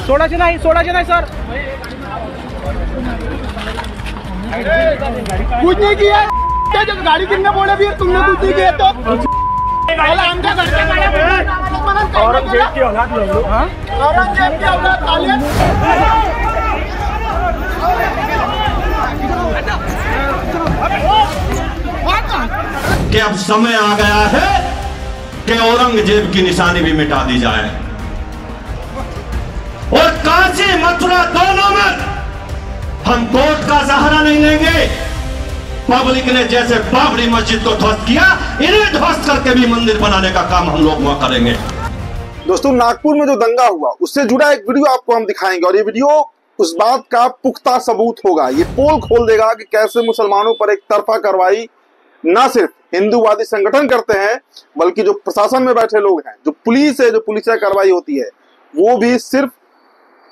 सोडायचे नाही सर. कुछ नहीं किया, गाड़ी कितने बोले भी तुमने कुछ नहीं किया तो औरंगजेब की औलाद लोग. औरंगजेब की औलाद कि अब समय आ गया है कि औरंगजेब की निशानी भी मिटा दी जाए और काशी मथुरा दोनों में हम कोर्ट का सहारा नहीं लेंगे। पब्लिक ने जैसे बाबरी मस्जिद को ध्वस्त किया, इन्हें ध्वस्त करके भी मंदिर बनाने का काम हम लोग वहां करेंगे। दोस्तों, नागपुर में जो दंगा हुआ उससे जुड़ा एक वीडियो आपको हम दिखाएंगे और ये वीडियो उस बात का पुख्ता सबूत होगा। ये पोल खोल देगा कि कैसे मुसलमानों पर एक तरफा कार्रवाई न सिर्फ हिंदूवादी संगठन करते हैं, बल्कि जो प्रशासन में बैठे लोग हैं, जो पुलिस है, जो पुलिसिया कार्रवाई होती है, वो भी सिर्फ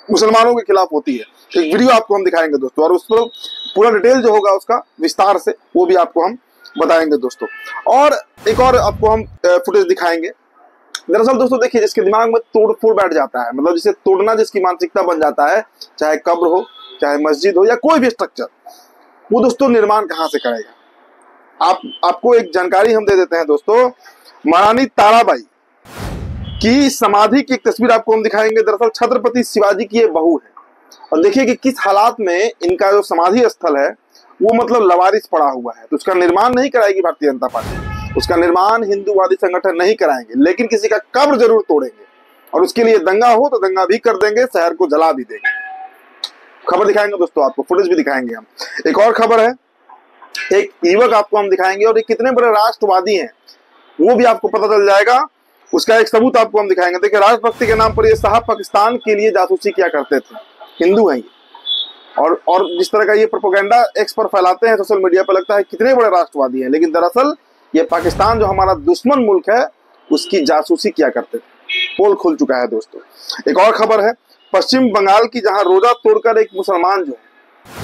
मुसलमानों के खिलाफ होती है। एक वीडियो आपको हम दिखाएंगे दोस्तों, और उस पर पूरा डिटेल जो होगा उसका विस्तार से वो भी आपको हम बताएंगे दोस्तों। और एक और आपको हम फुटेज दिखाएंगे। दरअसल दोस्तों देखिए, जिसके दिमाग में तोड़ फोड़ बैठ जाता है, मतलब जिसे तोड़ना जिसकी मानसिकता बन जाता है, चाहे कब्र हो, चाहे मस्जिद हो या कोई भी स्ट्रक्चर, वो दोस्तों निर्माण कहाँ से करेगा। आपको एक जानकारी हम दे देते हैं दोस्तों। महारानी ताराबाई की समाधि की एक तस्वीर आपको हम दिखाएंगे। दरअसल छत्रपति शिवाजी की ये बहू है, और देखिए कि किस हालात में इनका जो समाधि स्थल है वो मतलब लवारिस पड़ा हुआ है। तो उसका निर्माण नहीं कराएगी भारतीय जनता पार्टी, उसका निर्माण हिंदूवादी संगठन नहीं कराएंगे, लेकिन किसी का कब्र जरूर तोड़ेंगे, और उसके लिए दंगा हो तो दंगा भी कर देंगे, शहर को जला भी देंगे। खबर दिखाएंगे दोस्तों, आपको फुटेज भी दिखाएंगे हम। एक और खबर है, एक युवक आपको हम दिखाएंगे, और ये कितने बड़े राष्ट्रवादी हैं वो भी आपको पता चल जाएगा। उसका एक सबूत आपको हम दिखाएंगे। देखिए, राष्ट्रभक्ति के नाम पर ये साहब पाकिस्तान के लिए जासूसी किया करते थे। हिंदू हैं ये, और जिस तरह का ये प्रोपेगेंडा एक्स पर फैलाते हैं सोशल मीडिया पर, लगता है कितने बड़े राष्ट्रवादी हैं, लेकिन दरअसल ये पाकिस्तान जो हमारा दुश्मन मुल्क है उसकी जासूसी किया करते थे। पोल खुल चुका है दोस्तों। एक और खबर है पश्चिम बंगाल की, जहां रोजा तोड़कर एक मुसलमान जो है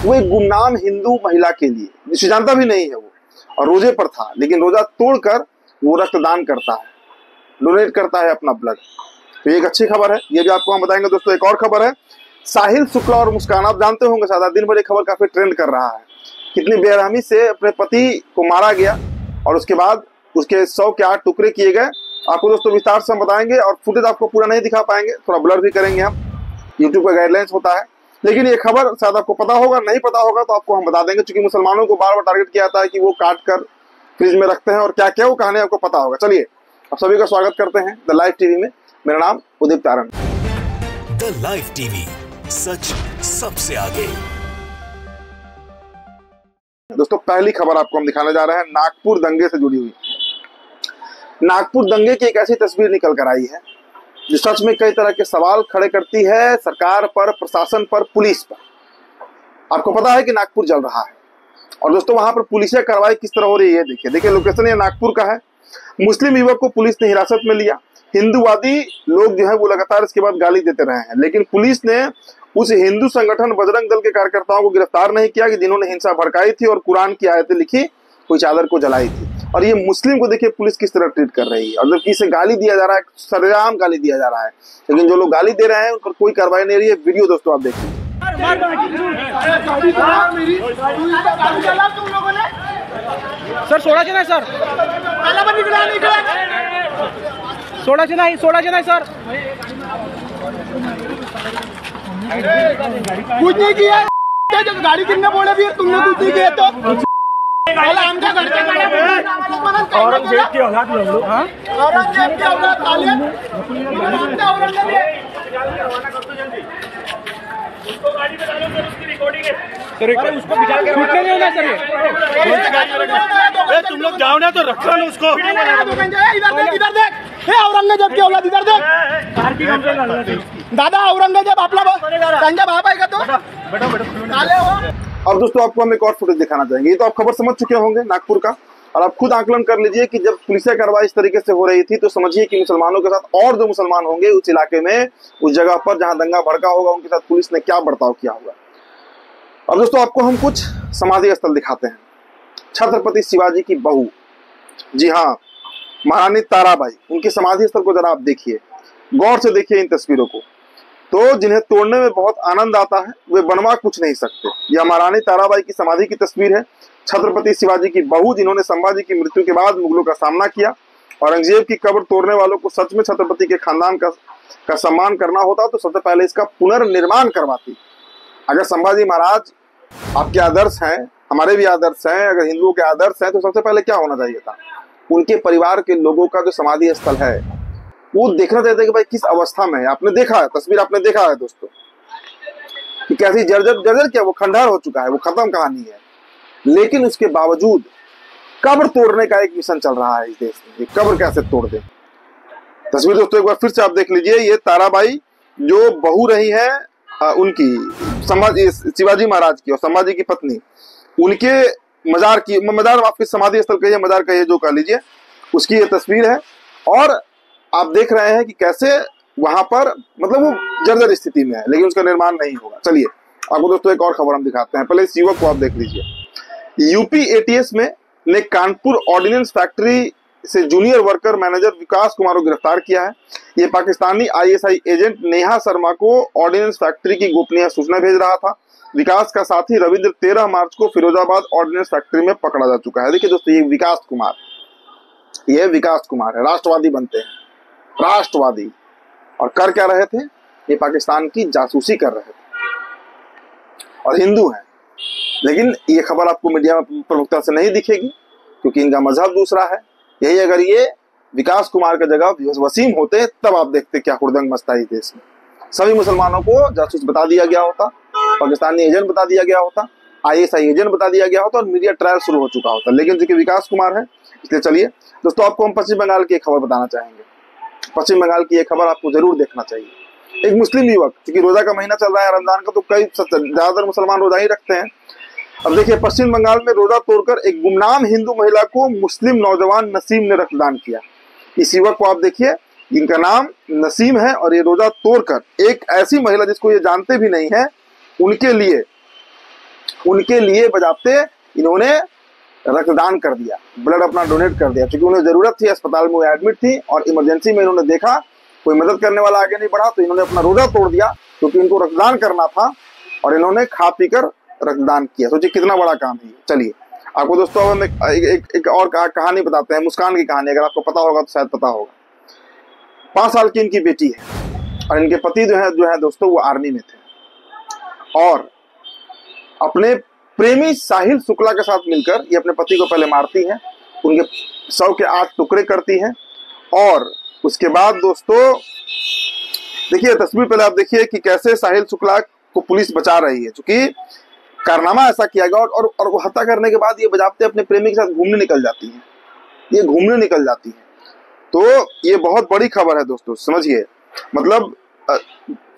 वो एक गुमनाम हिंदू महिला के लिए, जिसे जानता भी नहीं है वो, और रोजे पर था, लेकिन रोजा तोड़कर वो रक्तदान करता है, डोनेट करता है अपना ब्लड। तो ये एक अच्छी खबर है, ये भी आपको हम बताएंगे दोस्तों। एक और खबर है साहिल शुक्ला और मुस्कान, आप जानते होंगे शायद, दिन भर ये खबर काफी ट्रेंड कर रहा है। कितनी बेरहमी से अपने पति को मारा गया और उसके बाद उसके 100 के 8 टुकड़े किए गए। आपको दोस्तों विस्तार से हम बताएंगे, और फुटेज आपको पूरा नहीं दिखा पाएंगे, थोड़ा ब्लर भी करेंगे हम, यूट्यूब का गाइडलाइंस होता है। लेकिन ये खबर शायद आपको पता होगा, नहीं पता होगा तो आपको हम बता देंगे, क्योंकि मुसलमानों को बार बार टारगेट किया जाता है कि वो काट कर फ्रिज में रखते हैं, और क्या क्या वो कहानी आपको पता होगा। चलिए आप सभी का स्वागत करते हैं द लाइव टीवी में। मेरा नाम उदित तारण। द लाइव टीवी, सच सबसे आगे। दोस्तों, पहली खबर आपको हम दिखाने जा रहे हैं नागपुर दंगे से जुड़ी हुई। नागपुर दंगे की एक ऐसी तस्वीर निकल कर आई है जो सच में कई तरह के सवाल खड़े करती है सरकार पर, प्रशासन पर, पुलिस पर। आपको पता है कि नागपुर जल रहा है, और दोस्तों वहां पर पुलिसिया कार्रवाई किस तरह हो रही है। देखिए लोकेशन ये नागपुर का है। मुस्लिम युवक को पुलिस ने हिरासत में लिया। हिंदूवादी लोग जो है वो लगातार इसके बाद गाली देते रहे हैं, लेकिन पुलिस ने उस हिंदू संगठन बजरंग दल के कार्यकर्ताओं को गिरफ्तार नहीं किया कि जिन्होंने हिंसा भड़काई थी और कुरान की आयतें लिखी, कोई चादर को जलाई थी। और ये मुस्लिम को देखिए पुलिस किस तरह ट्रीट कर रही है, और जबकि इसे गाली दिया जा रहा है, सरेआम गाली दिया जा रहा है, लेकिन जो लोग गाली दे रहे हैं उन पर कोई कार्रवाई नहीं रही है। वीडियो दोस्तों आप देखिए। सर सोडायचे नाही सर. सोडायचे नाही सर. कुछ नहीं किया, गाड़ी कितने बोले भी तुमने कुछ नहीं किया तो औरंगजेब की औलाद लोग. औरंगजेब की औलाद उसको गाड़ी में डालो सर, उसकी रिकॉर्डिंग है सर, उसको बिठा के छूटने नहीं होना सर। ये तुम लोग जाओ ना तो रखो ना उसको। इधर देख, हे औरंगजेब की औलाद इधर देख। दादा औरंगजेब आपला त्यांचा बाप आहे का तो? और दोस्तों आपको हम एक और फुटेज दिखाना चाहेंगे। ये तो आप खबर समझ चुके होंगे नागपुर का, और आप खुद आकलन कर लीजिए कि जब पुलिसिया कार्रवाई इस तरीके से हो रही थी तो समझिए कि मुसलमानों के साथ और जो मुसलमान होंगे उस इलाके में, उस जगह पर जहां दंगा भड़का होगा, उनके साथ पुलिस ने क्या बर्ताव किया होगा। और दोस्तों आपको हम कुछ समाधि स्थल दिखाते हैं। छत्रपति शिवाजी की बहू, जी हाँ, महारानी ताराबाई, उनकी समाधि स्थल को जरा आप देखिए, गौर से देखिए इन तस्वीरों को। तो जिन्हें तोड़ने में बहुत आनंद आता है वे बनवा कुछ नहीं सकते। यह महारानी ताराबाई की समाधि की तस्वीर है। छत्रपति शिवाजी की बहू जिन्होंने संभाजी की मृत्यु के बाद मुगलों का सामना किया। औरंगजेब की कब्र तोड़ने वालों को सच में छत्रपति के खानदान का सम्मान करना होता तो सबसे पहले इसका पुनर्निर्माण करवाती। अगर संभाजी महाराज आपके आदर्श हैं, हमारे भी आदर्श हैं, अगर हिंदुओं के आदर्श हैं, तो सबसे पहले क्या होना चाहिए था, उनके परिवार के लोगों का जो समाधि स्थल है वो देखना चाहिए था कि भाई किस अवस्था में है। आपने देखा है, तस्वीर आपने देखा है दोस्तों कि कैसी जर्जर क्या, वो खंडहर हो चुका है, वो खत्म कहानी है। लेकिन उसके बावजूद कब्र तोड़ने का एक मिशन चल रहा है इस देश में, कब्र कैसे तोड़ दे। तस्वीर दोस्तों एक बार फिर से आप देख लीजिए, ये ताराबाई जो बहू रही है उनकी शिवाजी महाराज की और संभाजी की पत्नी, उनके मजार आपके समाधि स्थल कहिए, मजार कहिए, जो कह लीजिए, उसकी ये तस्वीर है। और आप देख रहे हैं कि कैसे वहां पर मतलब वो जर्जर स्थिति में है, लेकिन उसका निर्माण नहीं होगा। चलिए आपको दोस्तों एक और खबर हम दिखाते हैं, पहले इस युवक को आप देख लीजिए। यूपी एटीएस ने कानपुर ऑर्डिनेंस फैक्ट्री से जूनियर वर्कर मैनेजर विकास कुमार को गिरफ्तार किया है। ये पाकिस्तानी आईएसआई एजेंट नेहा शर्मा को ऑर्डिनेंस फैक्ट्री की गोपनीय सूचना भेज रहा था। विकास का साथी रविंद्र 13 मार्च को फिरोजाबाद ऑर्डिनेंस फैक्ट्री में पकड़ा जा चुका है। देखिए दोस्तों, ये विकास कुमार है, राष्ट्रवादी बनते हैं, राष्ट्रवादी, और कर क्या रहे थे, ये पाकिस्तान की जासूसी कर रहे थे और हिंदू हैं। लेकिन ये खबर आपको मीडिया में प्रमुखता से नहीं दिखेगी क्योंकि इनका मजहब दूसरा है। यही अगर ये विकास कुमार का जगह वसीम होते तब आप देखते क्या हुड़दंग मचता है इस देश में। सभी मुसलमानों को जासूस बता दिया गया होता, पाकिस्तानी एजेंट बता दिया गया होता, आईएसआई एजेंट बता दिया गया होता और मीडिया ट्रायल शुरू हो चुका होता। लेकिन चूंकि विकास कुमार है, इसलिए चलिए दोस्तों आपको हम पश्चिम बंगाल की एक खबर बताना चाहेंगे। पश्चिम बंगाल की एक खबर आपको जरूर देखना चाहिए। एक मुस्लिम युवक, क्योंकि रोजा का महीना चल रहा है रमजान का, तो कई ज्यादातर मुसलमान रोजा ही रखते हैं। अब देखिए, पश्चिम बंगाल में रोजा तोड़कर एक गुमनाम हिंदू महिला को मुस्लिम नौजवान नसीम ने रक्तदान किया। इस युवक को आप देखिए, इनका नाम नसीम है और ये रोजा तोड़कर एक ऐसी महिला जिसको ये जानते भी नहीं है उनके लिए बजाते इन्होंने रक्तदान कर दिया, ब्लड अपना डोनेट कर दिया। क्योंकि उन्हें जरूरत थी, अस्पताल में वो एडमिट थी और इमरजेंसी में इन्होंने देखा कोई मदद करने वाला आगे नहीं बढ़ा, तो इन्होंने अपना रोजा तोड़ दिया क्योंकि इनको रक्तदान करना था और इन्होंने खा पीकर रक्तदान किया। सोचिए कितना बड़ा काम है। चलिए आपको दोस्तों अब हम एक और कहानी बताते हैं, मुस्कान की कहानी। अगर आपको पता होगा तो शायद पता होगा। 5 साल की इनकी बेटी है और इनके पति जो है दोस्तों वो आर्मी में थे और अपने प्रेमी साहिल शुक्ला के साथ मिलकर ये अपने पति को पहले मारती है, उनके शव के 8 टुकड़े करती है और उसके बाद दोस्तों देखिए तस्वीर पहले आप देखिए कि कैसे साहिल शुक्ला को पुलिस बचा रही है। चूंकि कारनामा ऐसा किया गया और वो हत्या करने के बाद ये बजाते अपने प्रेमी के साथ घूमने निकल जाती है, ये घूमने निकल जाती है। तो ये बहुत बड़ी खबर है दोस्तों, समझिए। मतलब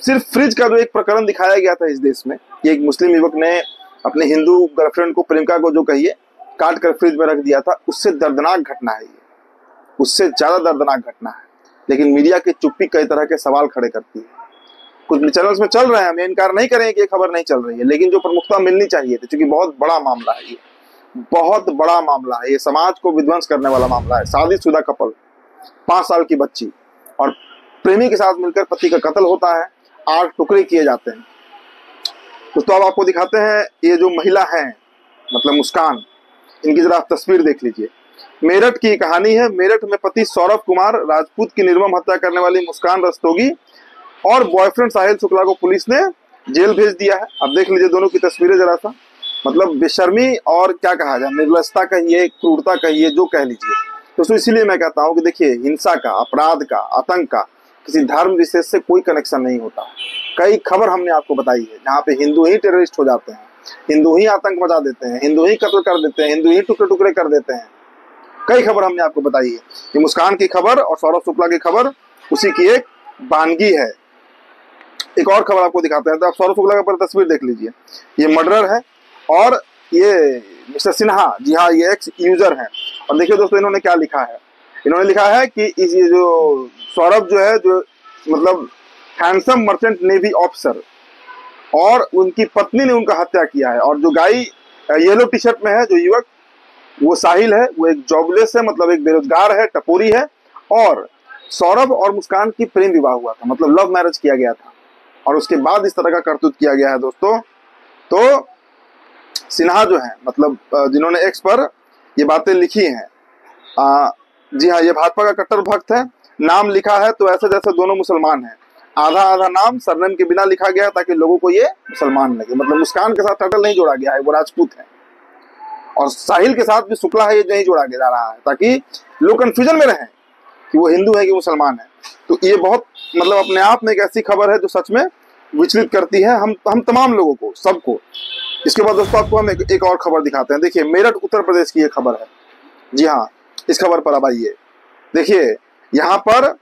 सिर्फ फ्रिज का जो एक प्रकरण दिखाया गया था इस देश में, ये एक मुस्लिम युवक ने अपने हिंदू गर्लफ्रेंड को, प्रेमिका को जो कहिए, काट कर फ्रिज में रख दिया था, उससे दर्दनाक घटना है ये, उससे ज्यादा दर्दनाक घटना है। लेकिन मीडिया की चुप्पी कई तरह के सवाल खड़े करती है। कुछ चैनल्स में चल रहे हैं, हम इनकार नहीं करेंगे कि ये खबर नहीं चल रही है, लेकिन जो प्रमुखता मिलनी चाहिए थी, क्योंकि बहुत बड़ा मामला है ये, बहुत बड़ा मामला है ये, समाज को विध्वंस करने वाला मामला है। शादीशुदा कपल, 5 साल की बच्ची और प्रेमी के साथ मिलकर पति का कत्ल होता है, 8 टुकड़े किए जाते हैं। तो अब आपको दिखाते हैं ये जो महिला है, मतलब मुस्कान, इनकी जरा आप तस्वीर देख लीजिए। मेरठ की कहानी है। मेरठ में पति सौरभ कुमार राजपूत की निर्मम हत्या करने वाली मुस्कान रस्तोगी और बॉयफ्रेंड साहिल शुक्ला को पुलिस ने जेल भेज दिया है। अब देख लीजिए दोनों की तस्वीरें जरा सा। मतलब बेशर्मी और क्या कहा जाए, निर्लजता कहिए, क्रूरता कहिए, जो कह लीजिए। तो इसीलिए मैं कहता हूँ कि देखिए, हिंसा का, अपराध का, आतंक का किसी धर्म विशेष से कोई कनेक्शन नहीं होता। कई खबर हमने आपको बताई है जहाँ पे हिंदू ही टेररिस्ट हो जाते हैं, हिंदू ही आतंक मचा देते हैं, हिंदू ही कत्ल कर देते हैं, हिंदू ही टुकड़े टुकड़े कर देते हैं। कई खबर हमने आपको बताई है। ये मुस्कान की खबर और सौरभ शुक्ला की खबर उसी की एक वानगी है। एक और खबर आपको दिखाते हैं। तो आप सौरभ शुक्ला का तस्वीर देख लीजिए, ये मर्डरर है और ये मिस्टर सिन्हा, जी हाँ, ये एक्स यूजर है। और देखिए दोस्तों इन्होंने क्या लिखा है। इन्होंने लिखा है कि इस ये जो सौरभ जो है, जो मतलब हैंडसम मर्चेंट नेवी ऑफिसर, और उनकी पत्नी ने उनका हत्या किया है। और जो गाय येलो टी शर्ट में है, जो युवक, वो साहिल है, वो एक जॉबलेस है, मतलब एक बेरोजगार है, टपोरी है। और सौरभ और मुस्कान की प्रेम विवाह हुआ था, मतलब लव मैरिज किया गया था। और उसके बाद इस तरह का करतूत किया गया है दोस्तों। तो सिन्हा जो है, मतलब जिन्होंने एक्स पर ये बातें लिखी हैं, जी हाँ, ये भाजपा का कट्टर भक्त है। नाम लिखा है तो ऐसे जैसे दोनों मुसलमान हैं, आधा आधा नाम सरनेम के बिना लिखा गया ताकि लोगों को ये मुसलमान लगे। मतलब मुस्कान के साथ टाइटल नहीं जोड़ा गया है, वो राजपूत है, और साहिल के साथ भी शुक्ला है, ये नहीं जोड़ा जा रहा है ताकि लोग कंफ्यूजन में रहें कि वो हिंदू है कि मुसलमान है। तो ये बहुत मतलब अपने आप में एक ऐसी खबर है जो सच में विचलित करती है हम तमाम लोगों को, सबको। इसके बाद दोस्तों आपको हम एक और खबर दिखाते हैं। देखिए, मेरठ उत्तर प्रदेश की ये खबर है। जी हाँ, इस खबर पर अब आइए। देखिए, यहाँ पर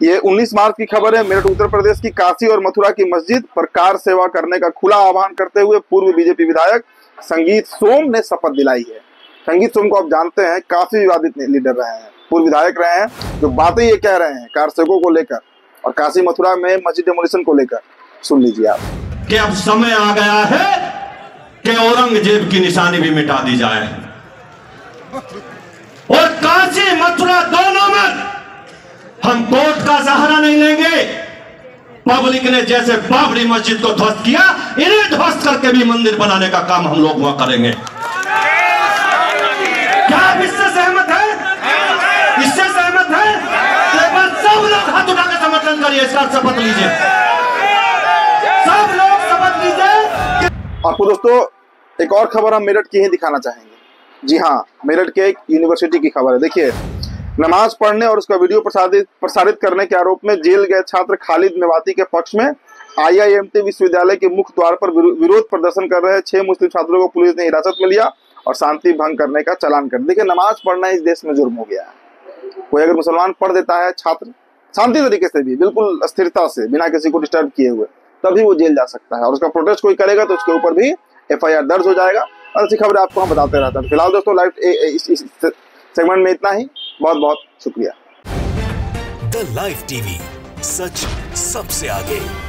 ये 19 मार्च की खबर है। मेरठ उत्तर प्रदेश की काशी और मथुरा की मस्जिद पर कार सेवा करने का खुला आह्वान करते हुए पूर्व बीजेपी विधायक संगीत सोम ने शपथ दिलाई है। संगीत सोम को आप जानते हैं, काफी विवादित लीडर रहे हैं, पूर्व विधायक रहे हैं, जो बातें ये कह रहे हैं कार सेवकों को लेकर और काशी मथुरा में मस्जिद डेमोलिशन को लेकर, सुन लीजिए आप। कि अब समय आ गया है कि औरंगजेब की निशानी भी मिटा दी जाए और काशी मथुरा दोनों में हम कोर्ट का सहारा नहीं लेंगे। पब्लिक ने जैसे बाबरी मस्जिद को ध्वस्त किया, इन्हें ध्वस्त करके भी मंदिर बनाने का काम हम लोग वहां करेंगे। क्या आप इससे सहमत है? इससे सहमत है? सब लोग हाथ उठा के समर्थन करिए, इसका शपथ लीजिए, सब लोग शपथ लीजिए। आपको दोस्तों एक और खबर हम मेरठ की ही दिखाना चाहेंगे। जी हाँ, मेरठ के एक यूनिवर्सिटी की खबर है। देखिए, नमाज पढ़ने और उसका वीडियो प्रसारित करने के आरोप में जेल गए छात्र खालिद मेवाती के पक्ष में IIMT विश्वविद्यालय के मुख्य द्वार पर विरोध प्रदर्शन कर रहे 6 मुस्लिम छात्रों को पुलिस ने हिरासत में लिया और शांति भंग करने का चालान कर। देखिए, नमाज पढ़ना इस देश में जुर्म हो गया है। कोई अगर मुसलमान पढ़ देता है, छात्र शांति तरीके से भी, बिल्कुल स्थिरता से, बिना किसी को डिस्टर्ब किए हुए, तभी वो जेल जा सकता है, और उसका प्रोटेस्ट कोई करेगा तो उसके ऊपर भी FIR दर्ज हो जाएगा। और ऐसी खबरें आपको हम बताते रहते हैं। फिलहाल दोस्तों लाइव इस सेगमेंट में इतना ही। बहुत बहुत शुक्रिया। द लाइव टीवी, सच सबसे आगे।